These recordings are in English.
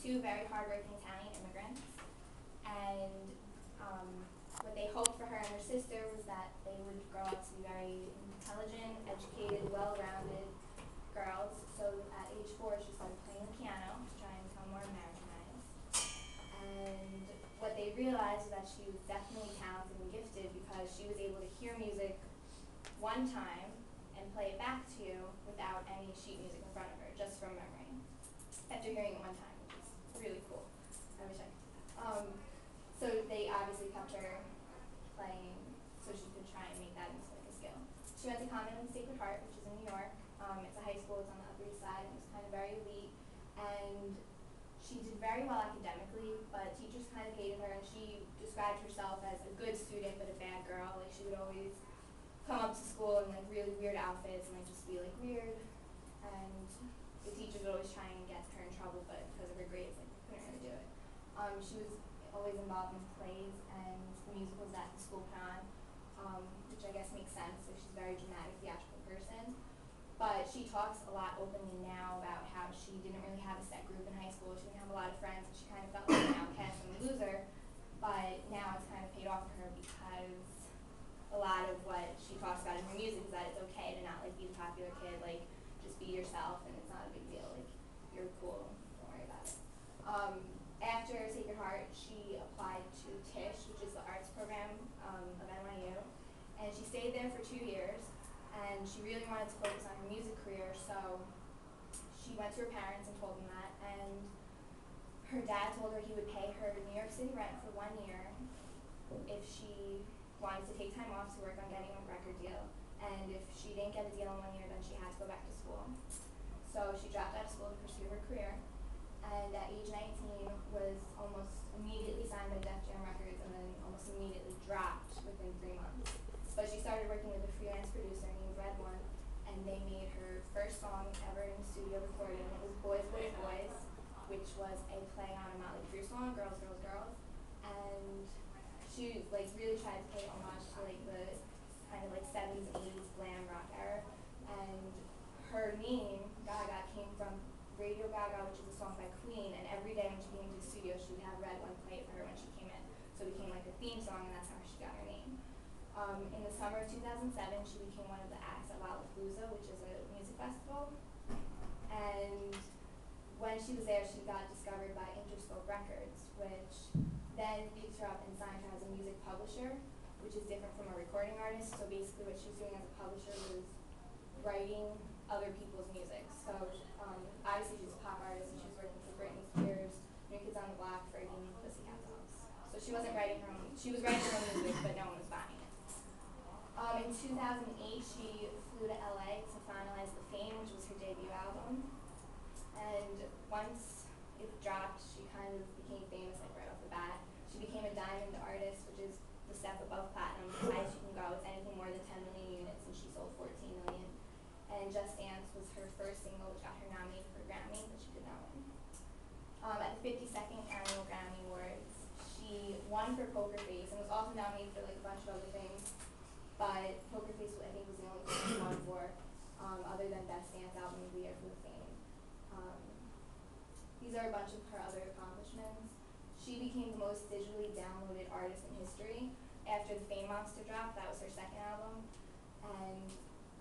two very hardworking Italian immigrants, and what they hoped for her and her sister was that they would grow up to be very intelligent, educated, well-rounded girls. So at age 4, she started playing the piano to try and become more Americanized. And what they realized was that she was definitely talented and gifted because she was able to hear music one time and play it back to you without any sheet music in front of her, just from memory. After hearing it one time, which is really cool. I wish I could do that. So they obviously kept her playing so she could try and make that into like a skill. She went to Common Sacred Heart, which is in New York. It's a high school, it's on the Upper East Side, and it was kind of very elite. And she did very well academically, but teachers kind of hated her, and she described herself as a good student but a bad girl. Like, she would always come up to school in like really weird outfits and like just be like weird, and the teachers would always try and get her in trouble, but because of her grades, like, they couldn't really do it. She was always involved in plays and musicals that the school put on, which I guess makes sense. So she's a very dramatic, theatrical person. But she talks a lot openly now about how she didn't really have a set group in high school. She didn't have a lot of friends, and she kind of felt like an outcast and a loser. But now it's kind of paid off for her because a lot of what she talks about in her music is that it's okay to not like be the popular kid, like just be yourself, and it's not a big deal. Like, you're cool, don't worry about it. After Sacred Heart, she applied to Tisch, which is the arts program of NYU, and she stayed there for 2 years. And she really wanted to focus on her music career, so she went to her parents and told them that. And her dad told her he would pay her New York City rent for 1 year if she wanted to take time off to work on getting a record deal. And if she didn't get a deal in 1 year, then she had to go back to school. So she dropped out of school to pursue her career. And at age 19 was almost immediately signed by Def Jam Records, and then almost immediately dropped within 3 months. But she started working with a freelance producer named Brittan, and they made her first song ever in studio recording. It was Boys, Boys, Boys, which was a play on a Motley Crue song, Girls, Girls, Girls. And she like really tried to pay homage to like the kind of like 70s and 80s glam rock era. And her name, Gaga, came from Radio Gaga, which is a song by Queen, and every day when she came to the studio, she would have Red One play it for her when she came in. So it became like a theme song, and that's how she got her name. In the summer of 2007, she became one of the acts at Lollapalooza, which is a music festival. And when she was there, she got discovered by Interscope Records, which then picked her up and signed her as a music publisher, which is different from a recording artist. So basically what she was doing as a publisher was writing other people's music. So obviously she's a pop artist, and she was working for Britney Spears, New Kids on the Block, Fergie, and Pussycat Dolls. So she wasn't writing her own, she was writing her own music, but no one was buying it. In 2008, she flew to LA to finalize The Fame, which was her debut album. And once it dropped, she kind of became famous like right off the bat. She became a diamond artist, which is the step above platinum. The highest you can go is anything more than 10 million units, and she sold 14 million. And Just Dance was her first single, which got her nominated for a Grammy, but she did not win. At the 52nd Annual Grammy Awards, she won for Poker Face and was also nominated for like a bunch of other things. But Poker Face, I think, was the only thing she won for, other than Best Dance Album of the Year for The Fame. These are a bunch of her other accomplishments. She became the most digitally downloaded artist in history. After The Fame Monster dropped, that was her second album. And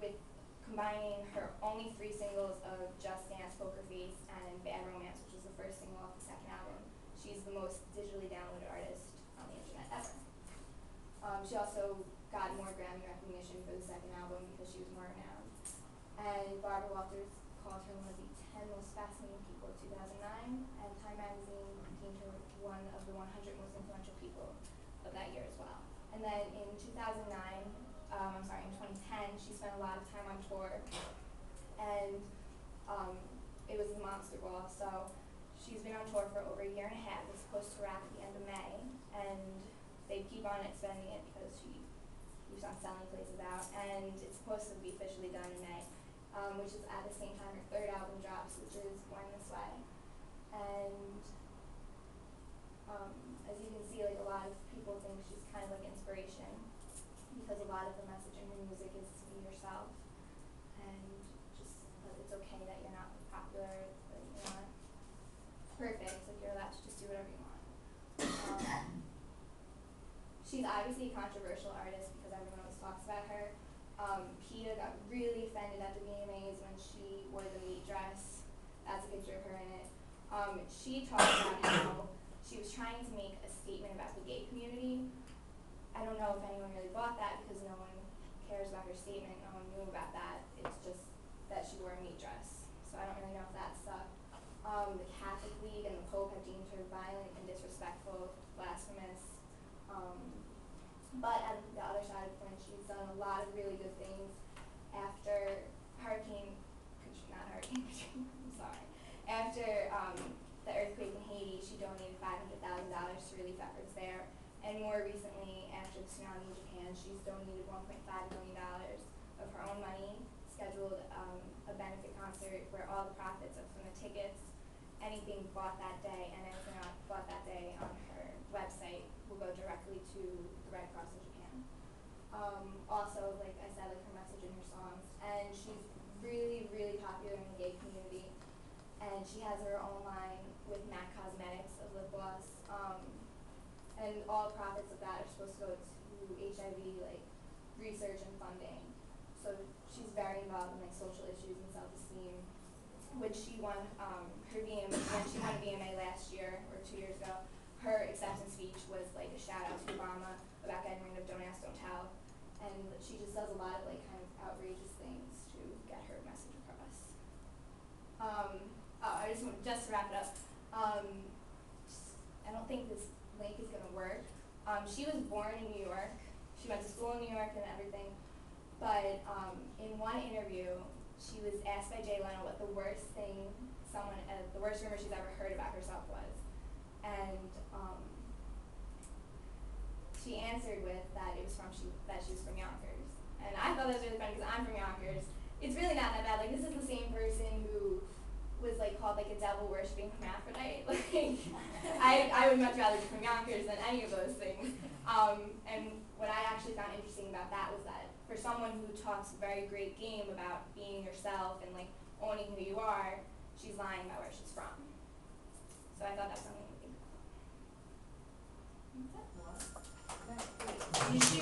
with combining her only 3 singles of Just Dance, Poker Face, and Bad Romance, which was the first single off the second album, she's the most digitally downloaded artist on the internet ever. She also got more Grammy recognition for the second album because she was more renowned. And Barbara Walters called her one of the 10 most fascinating people of 2009, and Time Magazine deemed her one of the 100 most influential people of that year as well. And then in 2010, she spent a lot of time on tour, and it was the Monster Ball. So she's been on tour for over a year and a half. It's supposed to wrap at the end of May, and they keep on extending it because she keeps on selling places out, and it's supposed to be officially done in May, which is at the same time her third album drops, which is Born This Way. And as you can see, like, a lot of people think she's kind of like inspiration, because a lot of the message in her music is to be yourself, and just that it's okay that you're not popular, but you're not. perfect, like you're allowed to just do whatever you want. She's obviously a controversial artist because everyone always talks about her. PETA got really offended at the VMAs when she wore the meat dress. That's a picture of her in it. She talked about how she was trying to make a statement about the gay community. I don't know if anyone really bought that because no one cares about her statement, no one knew about that. It's just that she wore a meat dress. So I don't really know if that stuck. The Catholic League and the Pope have deemed her violent and disrespectful, blasphemous. But on the other side of the coin, she's done a lot of really good things. After Hurricane Katrina, I'm sorry. After the earthquake in Haiti, she donated $500,000 to relief efforts there. And more recently, after the tsunami in Japan, she's donated $1.5 million of her own money, scheduled a benefit concert where all the profits from the tickets, anything bought that day, and anything bought that day on her website will go directly to the Red Cross in Japan. Also, like I said, like her message in her songs, and she's really, really popular in the gay community. And she has her own line with MAC Cosmetics of lip gloss, and all profits of that are supposed to go to HIV like research and funding. So she's very involved in like social issues and self-esteem, which she won her VMA. When she won a VMA last year or 2 years ago, her acceptance speech was like a shout out to Obama about getting rid of Don't Ask, Don't Tell, and she just does a lot of like kind of outrageous things to get her message across. Just to wrap it up, I don't think this link is gonna work. She was born in New York. She went to school in New York and everything. But in one interview, she was asked by Jay Leno what the worst thing the worst rumor she's ever heard about herself was, and she answered with that it was that she was from Yonkers. And I thought that was really funny because I'm from Yonkers. It's really not that bad. Like, this is the same person who was like called like a devil worshipping hermaphrodite. Like, I would much rather be from Yonkers than any of those things. And what I actually found interesting about that was that for someone who talks a very great game about being yourself and like owning who you are, she's lying about where she's from. So I thought that was something to think about. That's great.